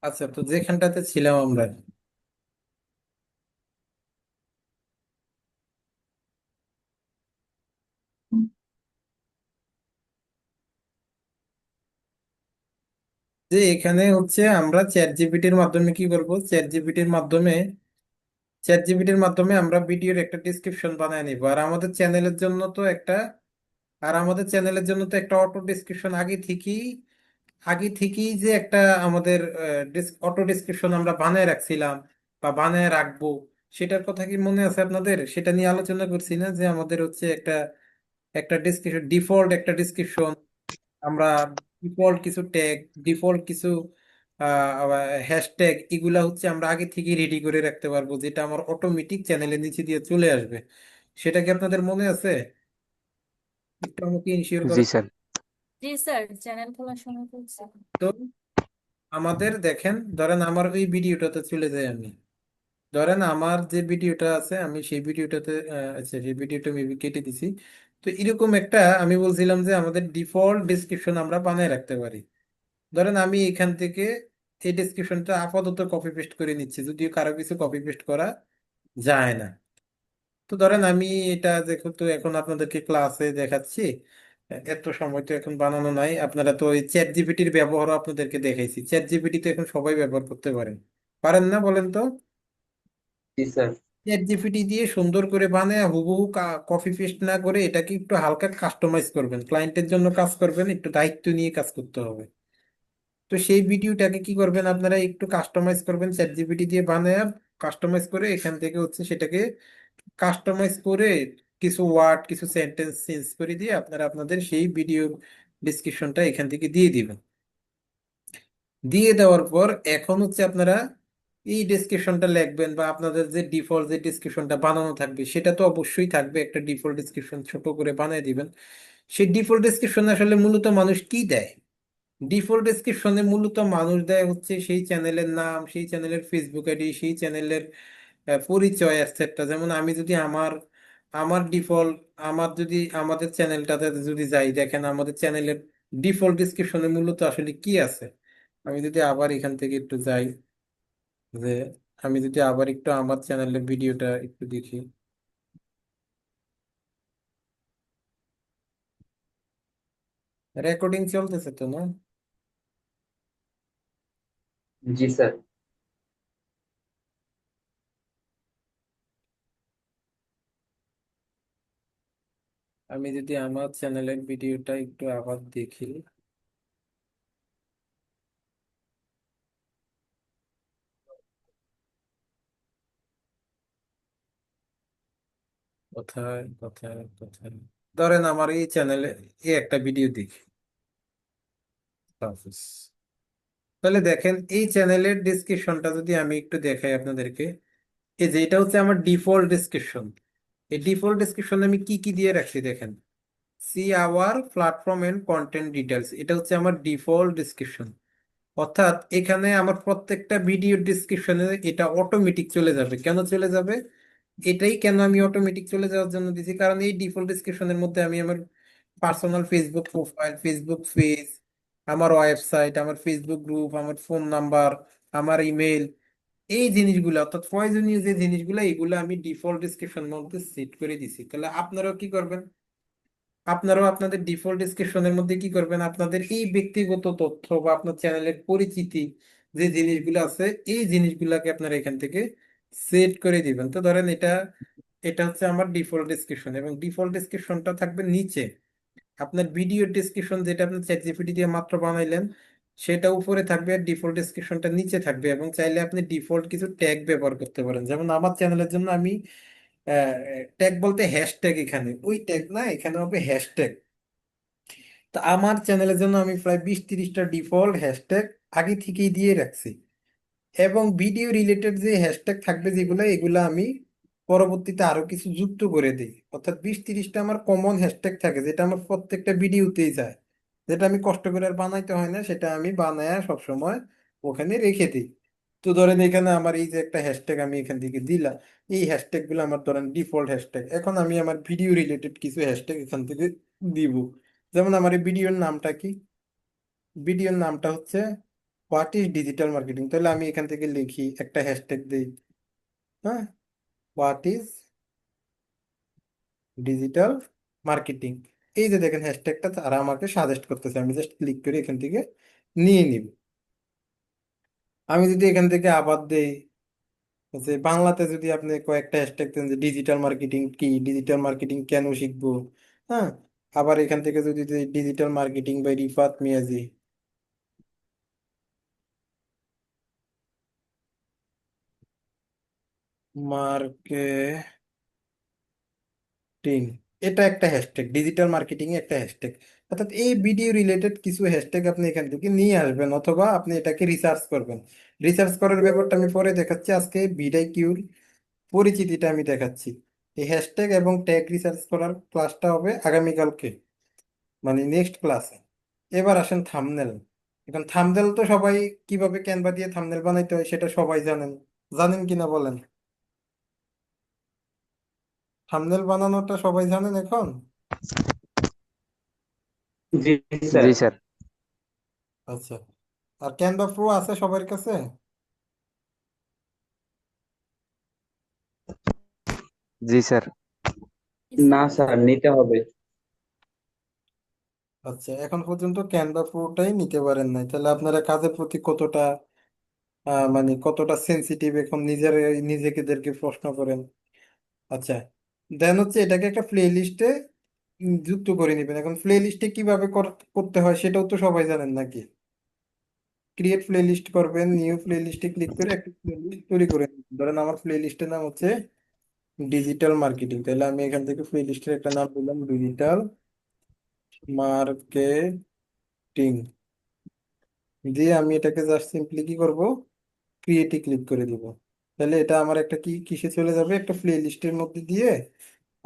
আচ্ছা, তো যেখানটাতে ছিলাম আমরা, যে এখানে হচ্ছে আমরা চ্যাট জিপিটির মাধ্যমে কি করব, চ্যাট জিপিটির মাধ্যমে আমরা ভিডিওর একটা ডিসক্রিপশন বানায় নিব। আর আমাদের চ্যানেলের জন্য তো একটা অটো ডিসক্রিপশন আগে থেকেই যে একটা আমাদের অটো ডিসক্রিপশন আমরা বানায় রাখছিলাম বা বানায় রাখবো, সেটার কথা কি মনে আছে আপনাদের? সেটা নিয়ে আলোচনা করছি না, যে আমাদের হচ্ছে একটা একটা ডিসক্রিপশন, ডিফল্ট একটা ডিসক্রিপশন আমরা, ডিফল্ট কিছু ট্যাগ, ডিফল্ট কিছু হ্যাশট্যাগ, এগুলা হচ্ছে আমরা আগে থেকে রেডি করে রাখতে পারবো, যেটা আমার অটোমেটিক চ্যানেলের নিচে দিয়ে চলে আসবে। সেটা কি আপনাদের মনে আছে? একটু আমাকে ইনশিওর জি করেন। স্যার। জি স্যার, চ্যানেল খোলার সময় বলছি। তো আমাদের দেখেন, ধরেন আমার ওই ভিডিওটাতে চলে যাই আমি। ধরেন আমার যে ভিডিওটা আছে, আমি সেই ভিডিওটাতে আচ্ছা, সেই ভিডিওটা মেবি কেটে দিছি। তো এরকম একটা, আমি বলছিলাম যে আমাদের ডিফল্ট ডেসক্রিপশন আমরা বানায় রাখতে পারি। ধরেন আমি এখান থেকে এই ডেসক্রিপশনটা আপাতত কপি পেস্ট করে নিচ্ছি, যদিও কারো কিছু কপি পেস্ট করা যায় না। তো ধরেন আমি এটা যেহেতু এখন আপনাদেরকে ক্লাসে দেখাচ্ছি, এত সময় তো এখন বানানো নাই। আপনারা তো ওই চ্যাট জিপিটির ব্যবহারও আপনাদেরকে দেখাইছি। চ্যাট জিপিটি তো এখন সবাই ব্যবহার করতে পারেন, পারেন না বলেন তো? জি স্যার। চ্যাট জিপিটি দিয়ে সুন্দর করে বানায় হুবহু কপি পেস্ট না করে এটাকে একটু হালকা কাস্টমাইজ করবেন, ক্লায়েন্টের জন্য কাজ করবেন, একটু দায়িত্ব নিয়ে কাজ করতে হবে। তো সেই ভিডিওটাকে কি করবেন, আপনারা একটু কাস্টমাইজ করবেন চ্যাট জিপিটি দিয়ে বানায়, কাস্টমাইজ করে এখান থেকে হচ্ছে সেটাকে কাস্টমাইজ করে কিছু ওয়ার্ড, কিছু সেন্টেন্স চেঞ্জ করে দিয়ে আপনারা আপনাদের সেই ভিডিও ডিসক্রিপশনটা এখান থেকে দিয়ে দিবেন। দিয়ে দেওয়ার পর এখন হচ্ছে আপনারা এই ডেসক্রিপশনটা লিখবেন, বা আপনাদের যে ডিফল্ট যে ডেসক্রিপশনটা বানানো থাকবে সেটা তো অবশ্যই থাকবে, একটা ডিফল্ট ডেসক্রিপশন ছোট করে বানিয়ে দিবেন। সেই ডিফল্ট ডেসক্রিপশনে আসলে মূলত মানুষ কি দেয়? ডিফল্ট ডেসক্রিপশনে মূলত মানুষ দেয় হচ্ছে সেই চ্যানেলের নাম, সেই চ্যানেলের ফেসবুক আইডি, সেই চ্যানেলের পরিচয়, etc। যেমন আমি যদি আমার আমার ডিফল্ট আমার যদি আমাদের চ্যানেলটাতে যদি যাই, দেখেন আমাদের চ্যানেলের ডিফল্ট ডেসক্রিপশনে মূলত আসলে কি আছে। আমি যদি আবার এখান থেকে একটু যাই, যে আমি যদি আবার একটু আমার চ্যানেলের ভিডিওটা একটু দেখি। রেকর্ডিং চলতেছে তো না? জি স্যার। আমি যদি আমার চ্যানেলের ভিডিওটা একটু আবার দেখি, কোথায় কোথায় কোথায়, ধরেন আমার এই চ্যানেলে এই একটা ভিডিও দেখি সাপোজ। তাহলে দেখেন এই চ্যানেলের ডিসক্রিপশনটা যদি আমি একটু দেখাই আপনাদেরকে, এই যে এটা হচ্ছে আমার ডিফল্ট ডিসক্রিপশন। এই ডিফল্ট ডিসক্রিপশনে আমি কি কি দিয়ে রাখছি দেখেন, see our platform and content details, এটা হচ্ছে আমার ডিফল্ট ডিসক্রিপশন। অর্থাৎ এখানে আমার প্রত্যেকটা ভিডিও ডিসক্রিপশনে এটা অটোমেটিক চলে যাবে। কেন চলে যাবে? এটাই কেন আমি অটোমেটিক চলে যাওয়ার জন্য দিছি, কারণ এই ডিফল্ট ডিসক্রিপশনের মধ্যে আমি আমার personal Facebook profile, Facebook page, আমার ওয়েবসাইট, আমার ফেসবুক গ্রুপ, আমার ফোন নাম্বার, আমার ইমেল, এই জিনিসগুলো অর্থাৎ প্রয়োজনীয় যে জিনিসগুলো, এগুলো আমি ডিফল্ট ডিসক্রিপশন মধ্যে সেট করে দিছি। তাহলে আপনারাও কি করবেন, আপনারাও আপনাদের ডিফল্ট ডেসক্রিপশনের মধ্যে কি করবেন, আপনাদের এই ব্যক্তিগত তথ্য বা আপনার চ্যানেলের পরিচিতি যে জিনিসগুলো আছে, এই জিনিসগুলোকে আপনারা এখান থেকে সেট করে দিবেন। তো ধরেন এটা এটা হচ্ছে আমার ডিফল্ট ডেসক্রিপশন, এবং ডিফল্ট ডেসক্রিপশনটা থাকবে নিচে। আপনার ভিডিও ডেসক্রিপশন যেটা আপনি চ্যাট জিপিটি দিয়ে মাত্র বানাইলেন, সেটা উপরে থাকবে, আর ডিফল্ট ডেসক্রিপশনটা নিচে থাকবে। এবং চাইলে আপনি ডিফল্ট কিছু ট্যাগ ব্যবহার করতে পারেন, যেমন আমার চ্যানেলের জন্য আমি ট্যাগ বলতে হ্যাশট্যাগ, এখানে ওই ট্যাগ না, এখানে হবে হ্যাশট্যাগ। তো আমার চ্যানেলের জন্য আমি প্রায় 20-30টা ডিফল্ট হ্যাশট্যাগ আগে থেকেই দিয়ে রাখছি। এবং ভিডিও রিলেটেড যে হ্যাশট্যাগ থাকবে যেগুলো, এগুলো আমি পরবর্তীতে আরো কিছু যুক্ত করে দিই। অর্থাৎ 20-30টা আমার কমন হ্যাশট্যাগ থাকে, যেটা আমার প্রত্যেকটা ভিডিওতেই যায়, যেটা আমি কষ্ট করে আর বানাইতে হয় না, সেটা আমি বানায় সবসময় ওখানে রেখে দিই। তো ধরেন এখানে আমার এই যে একটা হ্যাশট্যাগ আমি এখান থেকে দিলাম, এই হ্যাশট্যাগ গুলো আমার ধরেন ডিফল্ট হ্যাশট্যাগ। এখন আমি আমার ভিডিও রিলেটেড কিছু হ্যাশট্যাগ এখান থেকে দিব। যেমন আমার এই ভিডিওর নামটা কি? ভিডিওর নামটা হচ্ছে হোয়াট ইজ ডিজিটাল মার্কেটিং, তাহলে আমি এখান থেকে লিখি একটা হ্যাশট্যাগ দিই। হ্যাঁ, হোয়াট ইজ ডিজিটাল মার্কেটিং। এই যে দেখেন হ্যাশট্যাগটা তারা আমাকে সাজেস্ট করতেছে, আমি জাস্ট ক্লিক করে এখান থেকে নিয়ে নিব। আমি যদি এখান থেকে আবার দেই যে বাংলাতে যদি আপনি কয়েকটা হ্যাশট্যাগ দেন যে ডিজিটাল মার্কেটিং কি, ডিজিটাল মার্কেটিং কেন শিখবো, হ্যাঁ, আবার এখান থেকে যদি digital marketing by Rifat Miazi, marketing, এটা একটা হ্যাশট্যাগ, ডিজিটাল মার্কেটিং এ একটা হ্যাশট্যাগ। অর্থাৎ এই ভিডিও রিলেটেড কিছু হ্যাশট্যাগ আপনি এখান থেকে নিয়ে আসবেন, অথবা আপনি এটাকে রিসার্চ করবেন। রিসার্চ করার ব্যাপারটা আমি পরে দেখাচ্ছি, আজকে ভিডিও কিউর পরিচিতিটা আমি দেখাচ্ছি। এই হ্যাশট্যাগ এবং ট্যাগ রিসার্চ করার ক্লাসটা হবে আগামীকালকে, মানে নেক্সট ক্লাসে। এবার আসেন থাম্বনেল। এখন থাম্বনেল তো সবাই কিভাবে ক্যানভা দিয়ে থাম্বনেল বানাইতে হয় সেটা সবাই জানেন, জানেন কিনা বলেন? থাম্বনেল বানানোটা সবাই জানেন এখন? জি স্যার। জি স্যার। আচ্ছা, আর ক্যানভা প্রো আছে সবার কাছে? জি স্যার। জি স্যার। না স্যার, নিতে হবে। আচ্ছা, এখন পর্যন্ত ক্যানভা প্রোটাই নিতে পারেন নাই, তাহলে আপনারা কাজের প্রতি কতটা মানে কতটা সেনসিটিভ এখন নিজেদেরকে প্রশ্ন করেন। আচ্ছা, দেন হচ্ছে এটাকে একটা প্লে লিস্টে যুক্ত করে নেবেন। এখন প্লে লিস্টে কিভাবে করতে হয় সেটাও তো সবাই জানেন নাকি? ক্রিয়েট প্লে লিস্ট করবেন, নিউ প্লে লিস্টে ক্লিক করে একটা প্লে লিস্ট তৈরি করে নেবেন। ধরেন আমার প্লে লিস্টের নাম হচ্ছে ডিজিটাল মার্কেটিং, তাহলে আমি এখান থেকে প্লে লিস্টের একটা নাম দিলাম ডিজিটাল মার্কেটিং, দিয়ে আমি এটাকে জাস্ট সিম্পলি কি করব, ক্রিয়েটে ক্লিক করে দিব। তাহলে এটা আমার একটা কি কিসে চলে যাবে, একটা প্লে লিস্টের মধ্যে দিয়ে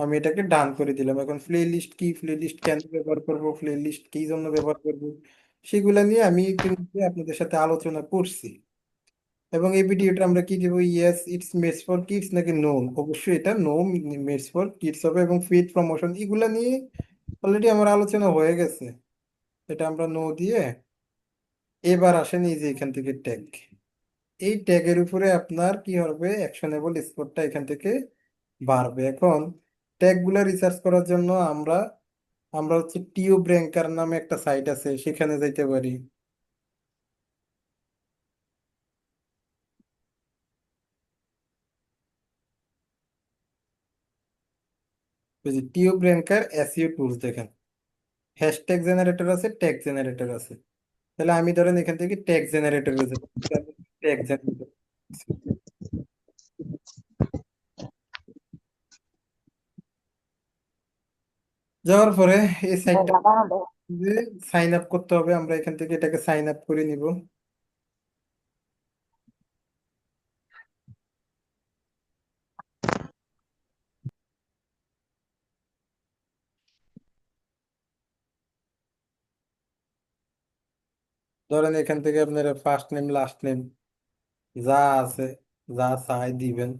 আমি এটাকে ডান করে দিলাম। এখন প্লে লিস্ট কি, প্লে লিস্ট কেন ব্যবহার করব, প্লে লিস্ট কি জন্য ব্যবহার করব, সেগুলা নিয়ে আমি ইতিমধ্যে আপনাদের সাথে আলোচনা করছি। এবং এই ভিডিওটা আমরা কি দেবো, yes it's made for kids নাকি নো? অবশ্যই এটা নো মেডস ফর কিডস হবে। এবং ফিড প্রমোশন এগুলা নিয়ে অলরেডি আমার আলোচনা হয়ে গেছে, এটা আমরা নো দিয়ে এবার আসেন এই যে এখান থেকে ট্যাগ। এই ট্যাগের উপরে আপনার কি হবে, অ্যাকশনেবল স্কোরটা এখান থেকে বাড়বে। এখন ট্যাগ গুলা রিসার্চ করার জন্য আমরা আমরা হচ্ছে টিউব র্যাঙ্কার নামে একটা সাইট আছে, সেখানে যাইতে পারি। টিউব র্যাঙ্কার এসইও টুলস দেখেন, হ্যাশট্যাগ জেনারেটর আছে, ট্যাগ জেনারেটর আছে। তাহলে আমি ধরেন এখান থেকে ট্যাগ জেনারেটরে যাব, ট্যাগ জেনারেটর যাওয়ার পরে এই সাইটটা সাইন আপ করতে হবে, আমরা এখান থেকে এটাকে সাইন আপ করে নিব। ধরেন এখান থেকে আপনারা ফার্স্ট নেম লাস্ট নেম যা আছে, যা চাই দিবেন।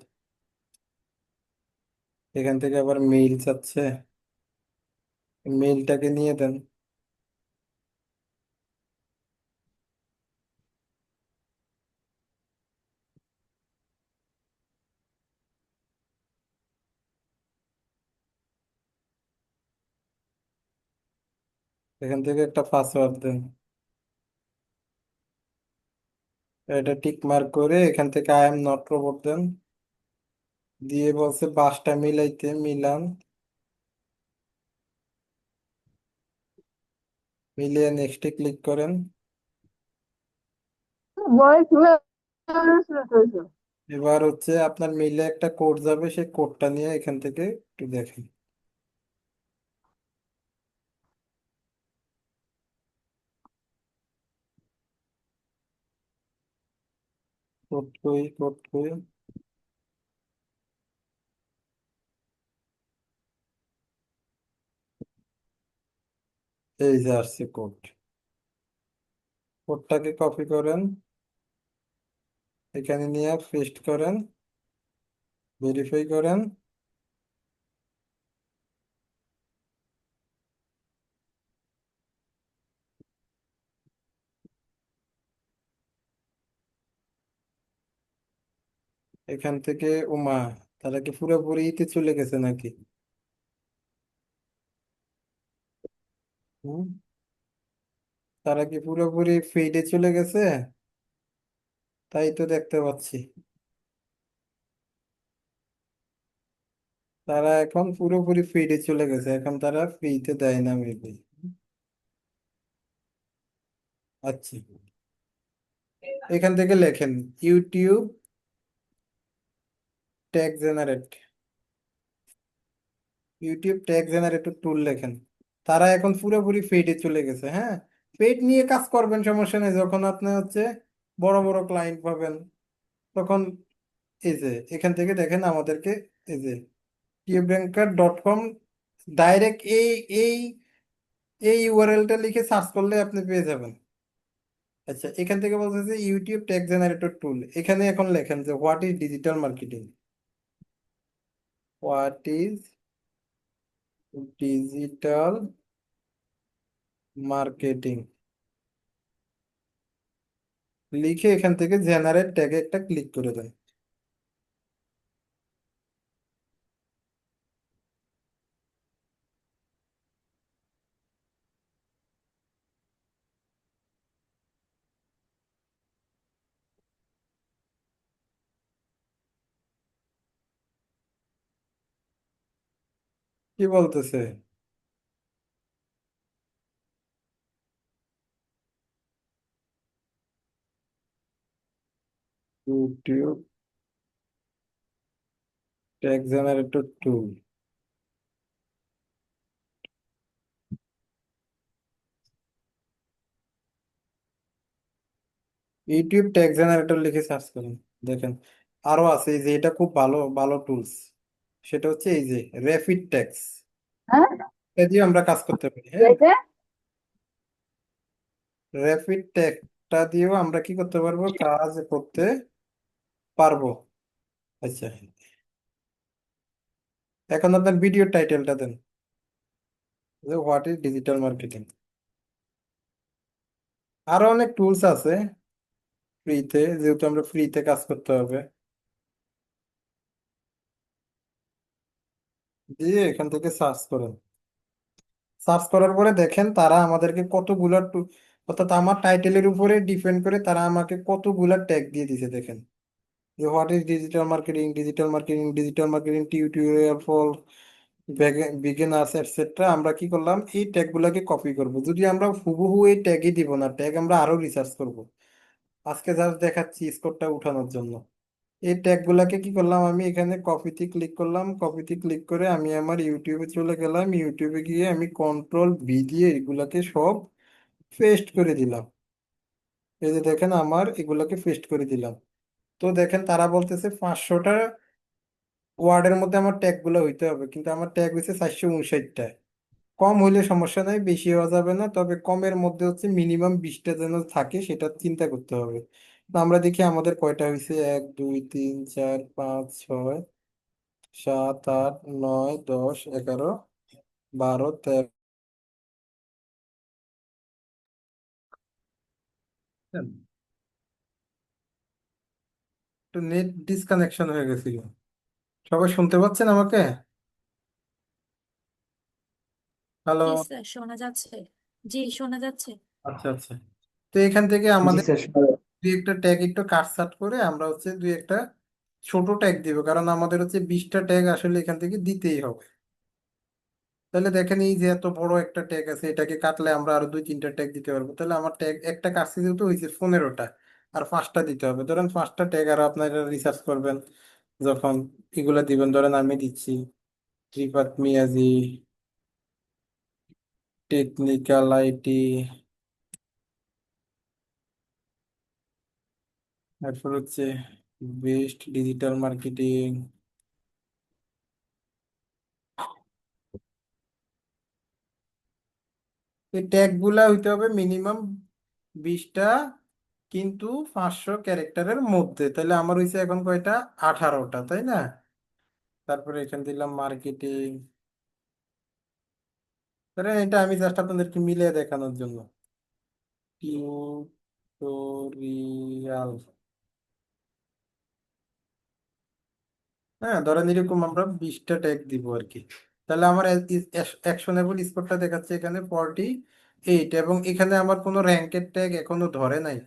এখান থেকে আবার মেইল চাচ্ছে, মেইলটাকে নিয়ে দেন। এখান থেকে একটা পাসওয়ার্ড দেন, এটা টিক মার্ক করে এখান থেকে আই এম নট রোবট দেন, দিয়ে বলছে বাসটা মিলাইতে মিলান, মিলিয়ে নেক্সটে ক্লিক করেন। এবার হচ্ছে আপনার মেইলে একটা কোড যাবে, সেই কোডটা নিয়ে এখান থেকে একটু দেখেন। কোড কই, কোড কই, এই যে আসছে কোড। কোডটাকে কপি করেন, এখানে নিয়ে পেস্ট করেন, ভেরিফাই করেন। এখান থেকে ওমা, তারা কি পুরোপুরি ইতে চলে গেছে নাকি? হুম, তারা কি পুরোপুরি ফিডে চলে গেছে? তাই তো দেখতে পাচ্ছি। তারা এখন পুরোপুরি ফিডে চলে গেছে, এখন তারা ফ্রিতে দেয় না মেবি। আচ্ছা, এখান থেকে লেখেন YouTube tag generate, YouTube tag generator tool লেখেন। তারা এখন পুরোপুরি পেইডে চলে গেছে। হ্যাঁ, পেইড নিয়ে কাজ করবেন, সমস্যা নেই। যখন আপনি হচ্ছে বড় বড় ক্লায়েন্ট পাবেন, তখন এই যে এখান থেকে দেখেন আমাদেরকে, এই যে টিউবব্যাংকার.com, ডাইরেক্ট এই এই ইউআরএলটা লিখে সার্চ করলে আপনি পেয়ে যাবেন। আচ্ছা, এখান থেকে বলতেছে ইউটিউব ট্যাগ জেনারেটর টুল। এখানে এখন লেখেন যে what is digital marketing, what is digital marketing, লিখে এখান থেকে জেনারেট ট্যাগে একটা ক্লিক করে দেন। কি বলতেছে? ইউটিউব ট্যাগ জেনারেটর টুল, ইউটিউব ট্যাগ জেনারেটর লিখে সার্চ করুন। দেখেন আরো আছে, এই যে এটা খুব ভালো ভালো টুলস, সেটা হচ্ছে এই যে র্যাপিড ট্যাগস। হ্যাঁ, এটা দিয়ে আমরা কাজ করতে পারি। হ্যাঁ, এটা র্যাপিড ট্যাগটা দিয়েও আমরা কি করতে পারবো, কাজ করতে পারবো। আচ্ছা, এখন আপনার ভিডিও টাইটেলটা দেন, হোয়াট ইজ ডিজিটাল মার্কেটিং। আরো অনেক টুলস আছে ফ্রিতে, যেহেতু আমরা ফ্রিতে কাজ করতে হবে। দিয়ে এখান থেকে সার্চ করুন। সার্চ করার পরে দেখেন তারা আমাদেরকে কতগুলা অর্থাৎ আমার টাইটেলের উপরে ডিপেন্ড করে তারা আমাকে কতগুলা ট্যাগ দিয়ে দিছে। দেখেন যে what is digital marketing, digital marketing, digital marketing tutorial for beginners etcetera. আমরা কি করলাম, এই ট্যাগ গুলাকে কপি করব। যদি আমরা হুবহু এই ট্যাগই দিব না, ট্যাগ আমরা আরো রিসার্চ করব। আজকে জাস্ট দেখাচ্ছি স্কোরটা উঠানোর জন্য। এই ট্যাগ গুলাকে কি করলাম, আমি এখানে কপিতে ক্লিক করলাম, কপিতে ক্লিক করে আমি আমার ইউটিউবে চলে গেলাম। ইউটিউবে গিয়ে আমি কন্ট্রোল V দিয়ে এগুলাকে সব পেস্ট করে দিলাম। এই যে দেখেন আমার এগুলাকে পেস্ট করে দিলাম। তো দেখেন তারা বলতেছে 500টা ওয়ার্ডের মধ্যে আমার ট্যাগ গুলো হইতে হবে, কিন্তু আমার ট্যাগ হচ্ছে 459টা। কম হইলে সমস্যা নাই, বেশি হওয়া যাবে না, তবে কমের মধ্যে হচ্ছে মিনিমাম 20টা যেন থাকে, সেটা চিন্তা করতে হবে। তো আমরা দেখি আমাদের কয়টা হয়েছে, 1 2 3 4 5 6 7 8 9 10 11 12 13। একটু নেট ডিসকানেকশন হয়ে গেছিল। সবাই শুনতে পাচ্ছেন আমাকে? হ্যালো? জি স্যার, শোনা যাচ্ছে। জি, শোনা যাচ্ছে। আচ্ছা আচ্ছা, তো এখান থেকে জি আমাদের স্যার। দুই একটা ট্যাগ একটু কাটছাট করে আমরা হচ্ছে দুই একটা ছোট ট্যাগ দিব, কারণ আমাদের হচ্ছে 20টা ট্যাগ আসলে এখান থেকে দিতেই হবে। তাহলে দেখেন এই যে এত বড় একটা ট্যাগ আছে, এটাকে কাটলে আমরা আরো 2 3টা ট্যাগ দিতে পারবো। তাহলে আমার ট্যাগ একটা কাটছে যেহেতু হয়েছে 15টা, আর 5টা দিতে হবে। ধরেন 5টা ট্যাগ আর আপনারা রিসার্চ করবেন যখন এগুলা দিবেন। ধরেন আমি দিচ্ছি রিফাত মিয়াজি, টেকনিক্যাল আইটি, তারপর হচ্ছে বেস্ট ডিজিটাল মার্কেটিং। এই ট্যাগ গুলা হইতে হবে মিনিমাম 20টা, কিন্তু 500 ক্যারেক্টারের মধ্যে। তাহলে আমার হয়েছে এখন কয়টা, 18টা, তাই না? তারপরে এখানে দিলাম মার্কেটিং। তাহলে এটা আমি জাস্ট আপনাদেরকে মিলিয়ে দেখানোর জন্য, টিউটোরিয়াল। হ্যাঁ, ধরেন এরকম আমরা 20টা ট্যাগ দিব আর কি। তাহলে আমার অ্যাকশনেবল স্কোরটা দেখাচ্ছে এখানে 48, এবং এখানে আমার কোনো র্যাঙ্কের ট্যাগ এখনো ধরে নাই।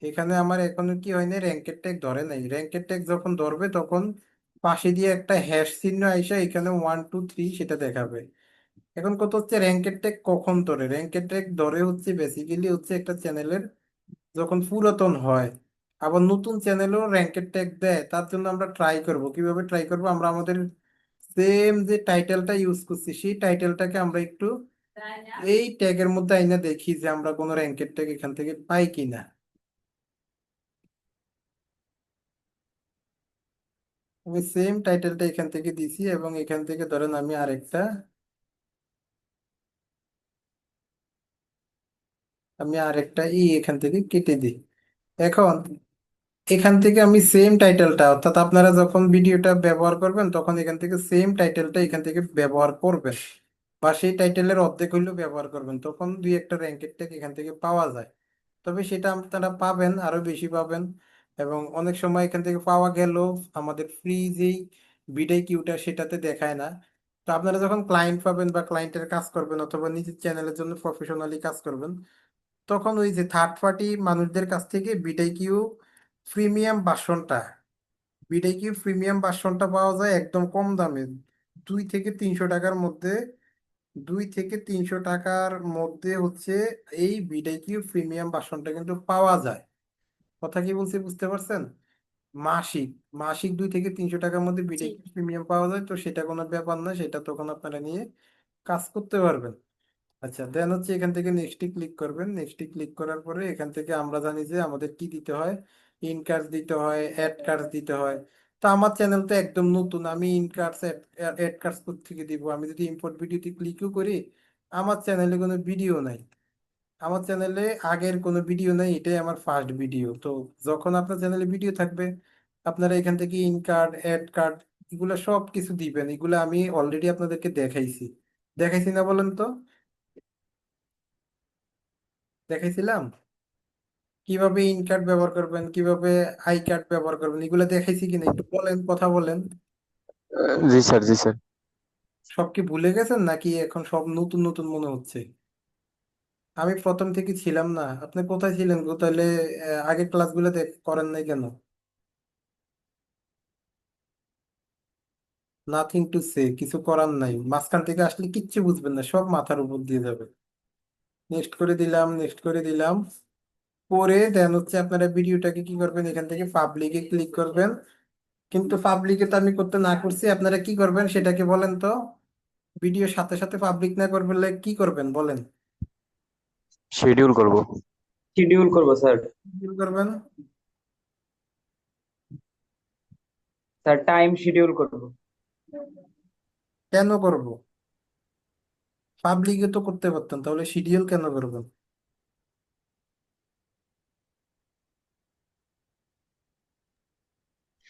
এখানে আমার এখনো কি হয়নি, র্যাঙ্কের ট্যাগ ধরে নাই। র্যাঙ্কের ট্যাগ যখন ধরবে তখন পাশে দিয়ে একটা হ্যাশ চিহ্ন আইসা এখানে 1 2 3 সেটা দেখাবে। এখন কত হচ্ছে র্যাঙ্কের ট্যাগ কখন ধরে? র্যাঙ্কের ট্যাগ ধরে হচ্ছে বেসিক্যালি হচ্ছে একটা চ্যানেলের যখন পুরাতন হয়, আবার নতুন চ্যানেলও র্যাঙ্কের ট্যাগ দেয়। তার জন্য আমরা ট্রাই করব। কিভাবে ট্রাই করব? আমরা আমাদের সেম যে টাইটেলটা ইউজ করছি সেই টাইটেলটাকে আমরা একটু এই ট্যাগের মধ্যে আইনা দেখি যে আমরা কোনো র্যাঙ্কের ট্যাগ এখান থেকে পাই কিনা। আমি সেম টাইটেলটা এখান থেকে দিছি, এবং এখান থেকে ধরেন আমি আরেকটা এখান থেকে কেটে দিই। এখন এখান থেকে আমি সেম টাইটেলটা, অর্থাৎ আপনারা যখন ভিডিওটা ব্যবহার করবেন তখন এখান থেকে সেম টাইটেলটা এখান থেকে ব্যবহার করবেন, বা সেই টাইটেলের অর্ধেক হইলেও ব্যবহার করবেন, তখন দুই একটা র্যাঙ্কের ট্যাগ এখান থেকে পাওয়া যায়। তবে সেটা আপনারা পাবেন, আরো বেশি পাবেন। এবং অনেক সময় এখান থেকে পাওয়া গেলেও আমাদের ফ্রি যেই বিডাই কিউটা সেটাতে দেখায় না। তো আপনারা যখন ক্লায়েন্ট পাবেন বা ক্লায়েন্টের কাজ করবেন অথবা নিজের চ্যানেলের জন্য প্রফেশনালি কাজ করবেন, তখন ওই যে থার্ড পার্টি মানুষদের কাছ থেকে বিডাই কিউ প্রিমিয়াম ভার্সনটা বিডাইকিউ প্রিমিয়াম ভার্সনটা পাওয়া যায় একদম কম দামে। 2 থেকে 300 টাকার মধ্যে। 2 থেকে 300 টাকার মধ্যে হচ্ছে এই বিডাইকিউ প্রিমিয়াম ভার্সনটা কিন্তু পাওয়া যায়। কথা কি বলছি বুঝতে পারছেন? মাসিক মাসিক 2 থেকে 300 টাকার মধ্যে জি। বিডাইকিউ প্রিমিয়াম পাওয়া যায়, তো সেটা কোনো ব্যাপার না, সেটা তখন আপনারা নিয়ে কাজ করতে পারবেন। আচ্ছা, দেন হচ্ছে এখান থেকে নেক্সটে ক্লিক করবেন। নেক্সটে ক্লিক করার পরে এখান থেকে আমরা জানি যে আমাদের কি দিতে হয়, ইন কার্ড দিতে হয়, অ্যাড কার্ড দিতে হয়। তো আমার চ্যানেল তো একদম নতুন, আমি ইন কার্ডস অ্যাড কার্ডস থেকে দিব? আমি যদি ইম্পোর্ট ভিডিওতে ক্লিকও করি, আমার চ্যানেলে কোনো ভিডিও নাই। আমার চ্যানেলে আগের কোনো ভিডিও নাই, এটাই আমার ফার্স্ট ভিডিও। তো যখন আপনার চ্যানেলে ভিডিও থাকবে, আপনারা এখান থেকে ইন কার্ড, অ্যাড কার্ড, এগুলো সব কিছু দিবেন। এগুলো আমি অলরেডি আপনাদেরকে দেখাইছি। দেখাইছি না বলেন তো? দেখাইছিলাম কিভাবে ইন কার্ড ব্যবহার করবেন, কিভাবে আই কার্ড ব্যবহার করবেন, এগুলো দেখাইছি কিনা একটু বলেন, কথা বলেন। জি স্যার, জি স্যার। সব কি ভুলে গেছেন নাকি এখন সব নতুন নতুন মনে হচ্ছে? আমি প্রথম থেকে ছিলাম না? আপনি কোথায় ছিলেন গো তাহলে? আগের ক্লাসগুলো করেন নাই কেন? নাথিং টু সে, কিছু করার নাই। মাঝখান থেকে আসলে কিচ্ছু বুঝবেন না, সব মাথার উপর দিয়ে যাবে। নেক্সট করে দিলাম, নেক্সট করে দিলাম। পরে দেন হচ্ছে আপনারা ভিডিওটাকে কি করবেন, এখান থেকে পাবলিকে ক্লিক করবেন। কিন্তু পাবলিকে তো আমি করতে না করছি, আপনারা কি করবেন সেটাকে বলেন তো। ভিডিও সাথে সাথে পাবলিক না করবেন কি করবেন বলেন? শিডিউল করব। শিডিউল করব স্যার। কি করবেন? স্যার টাইম শিডিউল করব। কেন করব? পাবলিকে তো করতে পারতেন, তাহলে শিডিউল কেন করবেন?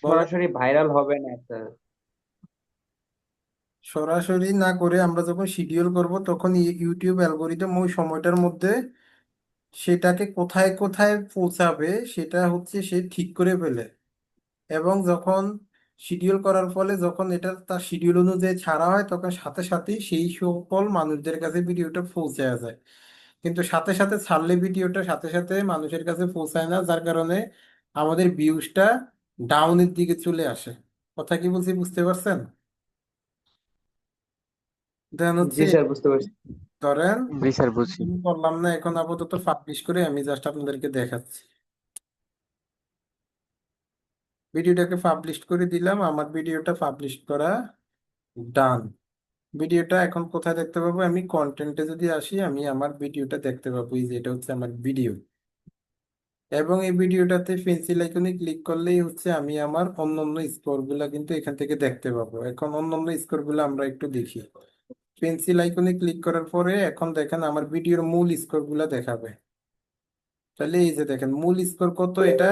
বলেন। সরাসরি ভাইরাল হবে না স্যার। সরাসরি না করে আমরা যখন শিডিউল করব তখন ইউটিউব অ্যালগোরিদম ওই সময়টার মধ্যে সেটাকে কোথায় কোথায় পৌঁছাবে সেটা হচ্ছে সে ঠিক করে ফেলে। এবং যখন শিডিউল করার ফলে যখন এটা তার শিডিউল অনুযায়ী ছাড়া হয়, তখন সাথে সাথেই সেই সকল মানুষদের কাছে ভিডিওটা পৌঁছে যায়। কিন্তু সাথে সাথে ছাড়লে ভিডিওটা সাথে সাথে মানুষের কাছে পৌঁছায় না, যার কারণে আমাদের ভিউজটা ডাউনের দিকে চলে আসে। কথা কি বলছি বুঝতে পারছেন? দেন হচ্ছে জি স্যার, বুঝতে পারছি। ধরেন জি স্যার, বুঝছি। আমি করলাম না, এখন আপাতত পাবলিশ করে আমি জাস্ট আপনাদেরকে দেখাচ্ছি। ভিডিওটাকে পাবলিশ করে দিলাম, আমার ভিডিওটা পাবলিশ করা ডান। ভিডিওটা এখন কোথায় দেখতে পাবো? আমি কন্টেন্টে যদি আসি, আমি আমার ভিডিওটা দেখতে পাবো, এই যে এটা হচ্ছে আমার ভিডিও। এবং এই ভিডিওটাতে পেন্সিল আইকনে ক্লিক করলেই হচ্ছে আমি আমার অন্যান্য স্কোর গুলা কিন্তু এখান থেকে দেখতে পাবো। এখন অন্যান্য স্কোর গুলো আমরা একটু দেখি। পেন্সিল আইকনে ক্লিক করার পরে এখন দেখেন আমার ভিডিওর মূল স্কোর গুলা দেখাবে। তাহলে এই যে দেখেন মূল স্কোর কত, এটা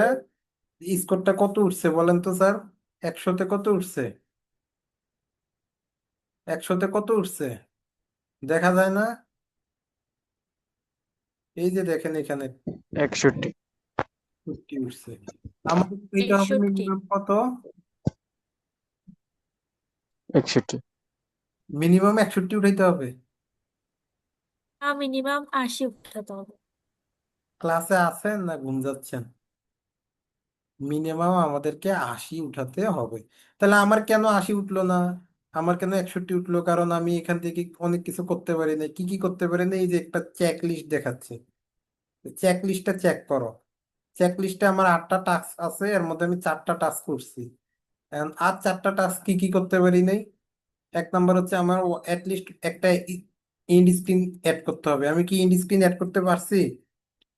স্কোরটা কত উঠছে বলেন তো স্যার? 100-তে কত উঠছে? 100-তে কত উঠছে দেখা যায় না? এই যে দেখেন এখানে 61। 50 উঠছে। আমাদের এটা হবে 61। মিনিমাম কত? 61। মিনিমাম 61 উঠাইতে হবে। মিনিমাম 80 উঠাতে হবে। ক্লাসে আছেন না ঘুম যাচ্ছেন? মিনিমাম আমাদেরকে 80 উঠাতে হবে। তাহলে আমার কেন 80 উঠলো না? আমার কেন 61 উঠলো? কারণ আমি এখান থেকে অনেক কিছু করতে পারি না। কি কি করতে পারি না? এই যে একটা চেক লিস্ট দেখাচ্ছে, চেক লিস্টটা চেক করো। চেক লিস্টে আমার 8টা টাস্ক আছে, এর মধ্যে আমি 4টা টাস্ক করছি। আর 4টা টাস্ক কি কি করতে পারি নাই? এক নাম্বার হচ্ছে আমার লিস্ট একটা ইন্ড স্ক্রিন অ্যাড করতে হবে। আমি কি ইন্ড স্ক্রিন অ্যাড করতে পারছি?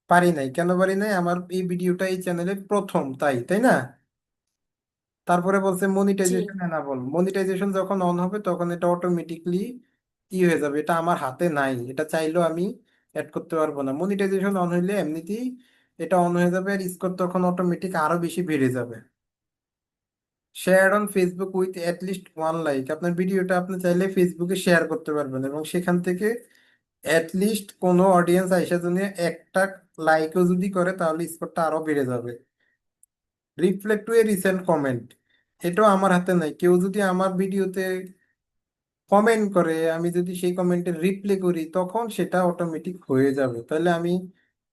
পারি নাই। কেন পারি নাই? আমার এই ভিডিওটা এই চ্যানেলে প্রথম, তাই তাই না? তারপরে বলছে জি মনিটাইজেশন এনাবল। মনিটাইজেশন যখন অন হবে তখন এটা অটোমেটিকলি ই হয়ে যাবে। এটা আমার হাতে নাই, এটা চাইলেও আমি অ্যাড করতে পারবো না। মনিটাইজেশন অন হইলে এমনিতেই এটা অন হয়ে যাবে, আর স্কোর তখন অটোমেটিক আরো বেশি বেড়ে যাবে। Share on Facebook with least 1 like. আপনার ভিডিওটা আপনি চাইলে ফেসবুকে শেয়ার করতে পারবেন, এবং সেখান থেকে লিস্ট কোনো অডিয়েন্স আইসা যদি একটা লাইকও যদি করে তাহলে স্কোরটা আরো বেড়ে যাবে। Reflect to a recent comment, এটাও আমার হাতে নাই। কেউ যদি আমার ভিডিওতে কমেন্ট করে, আমি যদি সেই কমেন্টে রিপ্লাই করি, তখন সেটা অটোমেটিক হয়ে যাবে। তাহলে আমি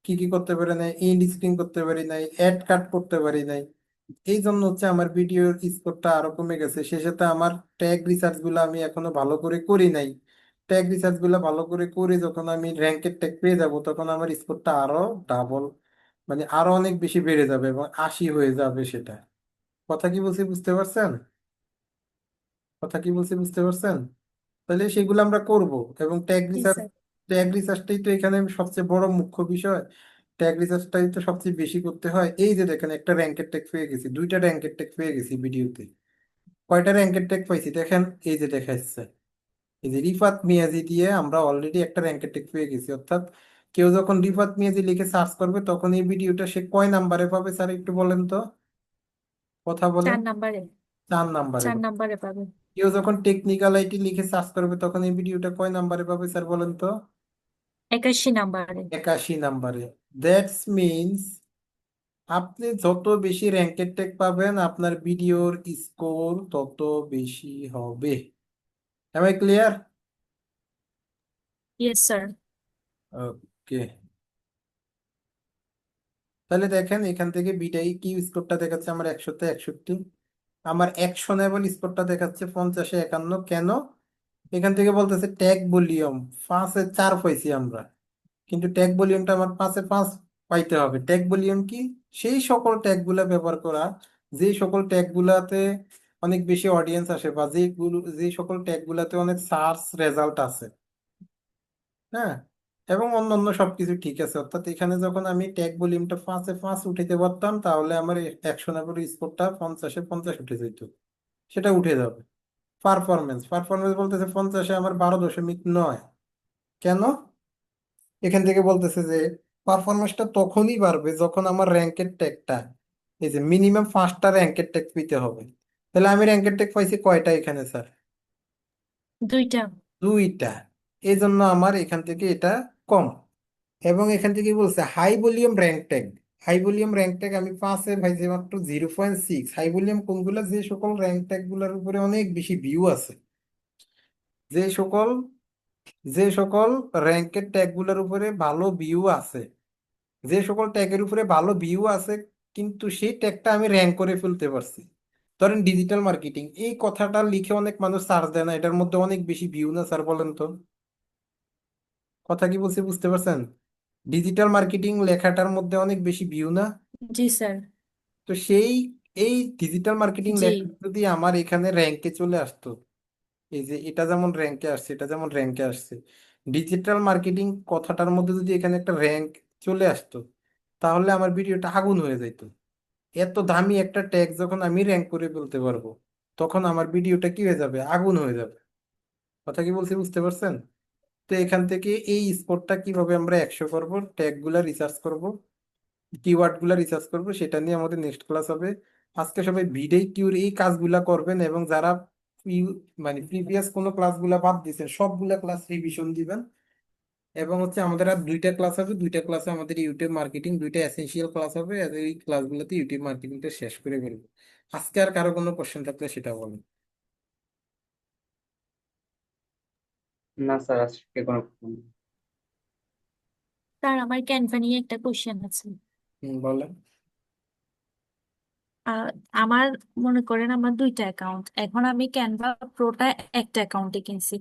কি কি করতে পারি নাই? ইন্ড স্ক্রিন করতে পারি নাই, অ্যাড কাট করতে পারি নাই। এই জন্য হচ্ছে আমার ভিডিওর স্কোরটা আরো কমে গেছে। সে সাথে আমার ট্যাগ রিসার্চ গুলো আমি এখনো ভালো করে করি নাই। ট্যাগ রিসার্চ গুলো ভালো করে করে যখন আমি র্যাঙ্কের ট্যাগ পেয়ে যাব, তখন আমার স্কোরটা আরো ডাবল, মানে আরো অনেক বেশি বেড়ে যাবে এবং 80 হয়ে যাবে সেটা। কথা কি বলছি বুঝতে পারছেন? কথা কি বলছি বুঝতে পারছেন? তাহলে সেগুলো আমরা করব। এবং জি স্যার। ট্যাগ রিসার্চটাই তো এখানে সবচেয়ে বড় মুখ্য বিষয়। ট্যাগ রিসার্চটাই তো সবচেয়ে বেশি করতে হয়। এই যে দেখেন, একটা র্যাঙ্কের ট্যাগ পেয়ে গেছি, 2টা র্যাঙ্কের ট্যাগ পেয়ে গেছি ভিডিওতে। কয়টা র্যাঙ্কের ট্যাগ পাইছি দেখেন, এই যে দেখাচ্ছে। এই যে রিফাত মিয়াজি দিয়ে আমরা অলরেডি একটা র্যাঙ্কের ট্যাগ পেয়ে গেছি। অর্থাৎ কেউ যখন রিফাত মিয়াজি লিখে সার্চ করবে, তখন এই ভিডিওটা সে কয় নাম্বারে পাবে স্যার একটু বলেন তো? কথা বলেন। 4 নাম্বারে। 4 নাম্বারে। 4 নাম্বারে পাবে। কেউ যখন টেকনিক্যাল আইটি লিখে সার্চ করবে, তখন এই ভিডিওটা কয় নাম্বারে পাবে স্যার বলেন তো? 81 নাম্বারে। 81 নাম্বারে। দ্যাটস মিনস আপনি যত বেশি র্যাঙ্কের ট্যাগ পাবেন, আপনার ভিডিওর স্কোর তত বেশি হবে। Am I clear? Yes sir. Okay. তাহলে দেখেন, এখান থেকে বিটাই কি স্কোরটা দেখাচ্ছে আমার 100-তে 61। আমার অ্যাকশনেবল স্কোরটা দেখাচ্ছে 50-এ 51। কেন? এখান থেকে বলতেছে ট্যাগ ভলিউম 5-এ 4 পাইছি আমরা, কিন্তু ট্যাগ ভলিউমটা আমার 5-এ 5 পাইতে হবে। ট্যাগ ভলিউম কি? সেই সকল ট্যাগ গুলা ব্যবহার করা, যে সকল ট্যাগ গুলাতে অনেক বেশি অডিয়েন্স আসে, বা যে সকল ট্যাগ গুলাতে অনেক সার্চ রেজাল্ট আছে। হ্যাঁ, এবং অন্যান্য সবকিছু ঠিক আছে। অর্থাৎ এখানে যখন আমি ট্যাগ ভলিউমটা 5-এ 5 উঠাইতে পারতাম, তাহলে আমার অ্যাকশনেবল স্কোরটা 50-এ 50 উঠে যেত। সেটা উঠে যাবে। পারফরমেন্স পারফরমেন্স বলতেছে 50-এ আমার 12.9। কেন? এখান থেকে বলতেছে যে পারফরমেন্সটা তখনই বাড়বে যখন আমার র্যাঙ্কের ট্যাগটা, এই যে মিনিমাম 5টা র্যাঙ্কের ট্যাগ পেতে হবে। তাহলে আমি র্যাঙ্কের ট্যাগ পাইছি কয়টা এখানে স্যার? 2টা। 2টা। এই জন্য আমার এখান থেকে এটা কম। এবং এখান থেকে বলছে high volume rank tag. High volume rank tag আমি 5-এ পাইছি মাত্র 0.6। হাই ভলিউম কোনগুলো? যে সকল র্যাঙ্ক ট্যাগ গুলোর উপরে অনেক বেশি ভিউ আছে, যে সকল যে সকল র্যাঙ্কের ট্যাগ গুলোর উপরে ভালো ভিউ আছে, যে সকল ট্যাগের উপরে ভালো ভিউ আছে, কিন্তু সেই ট্যাগটা আমি র্যাঙ্ক করে ফেলতে পারছি। ধরেন ডিজিটাল মার্কেটিং, এই কথাটা লিখে অনেক মানুষ সার্চ দেয় না, এটার মধ্যে অনেক বেশি ভিউ না স্যার বলেন তো? কথা কি বলছি বুঝতে পারছেন? ডিজিটাল মার্কেটিং লেখাটার মধ্যে অনেক বেশি ভিউ না? জি স্যার। তো এই ডিজিটাল মার্কেটিং জি লেখা যদি আমার এখানে র্যাঙ্কে চলে আসতো, এই যে এটা যেমন র্যাঙ্কে আসছে, এটা যেমন র্যাঙ্কে আসছে, ডিজিটাল মার্কেটিং কথাটার মধ্যে যদি এখানে একটা র্যাঙ্ক চলে আসতো, তাহলে আমার ভিডিওটা আগুন হয়ে যাইতো। এত দামি একটা ট্যাগ যখন আমি র্যাঙ্ক করে ফেলতে পারবো, তখন আমার ভিডিওটা কি হয়ে যাবে? আগুন হয়ে যাবে। কথা কি বলছি বুঝতে পারছেন? তো এখান থেকে এই স্পোর্টটা কিভাবে আমরা 100 করব, ট্যাগ গুলা রিসার্চ করব, কিওয়ার্ড গুলা রিসার্চ করব, সেটা নিয়ে আমাদের নেক্সট ক্লাস হবে। আজকে সবাই ভিডিও কিউর এই কাজগুলা করবেন, এবং যারা মানে প্রিভিয়াস কোনো ক্লাসগুলা বাদ দিয়েছেন সবগুলা ক্লাস রিভিশন দিবেন। এবং হচ্ছে আমাদের আর 2টা ক্লাস হবে, 2টা ক্লাসে আমাদের ইউটিউব মার্কেটিং, 2টা এসেনশিয়াল ক্লাস হবে। আর এই ক্লাসগুলোতে ইউটিউব মার্কেটিংটা শেষ করে ফেলবো। আজকে আর কারো কোনো কোশ্চেন থাকলে সেটা বলুন। না স্যার, আজকে কোনো প্রশ্ন নেই। স্যার আমার ক্যানভা নিয়ে একটা কোশ্চেন আছে। বলেন। আহ, আমার মনে করেন আমার দুইটা অ্যাকাউন্ট, এখন আমি ক্যানভা প্রোটা একটা অ্যাকাউন্টে কিনছি,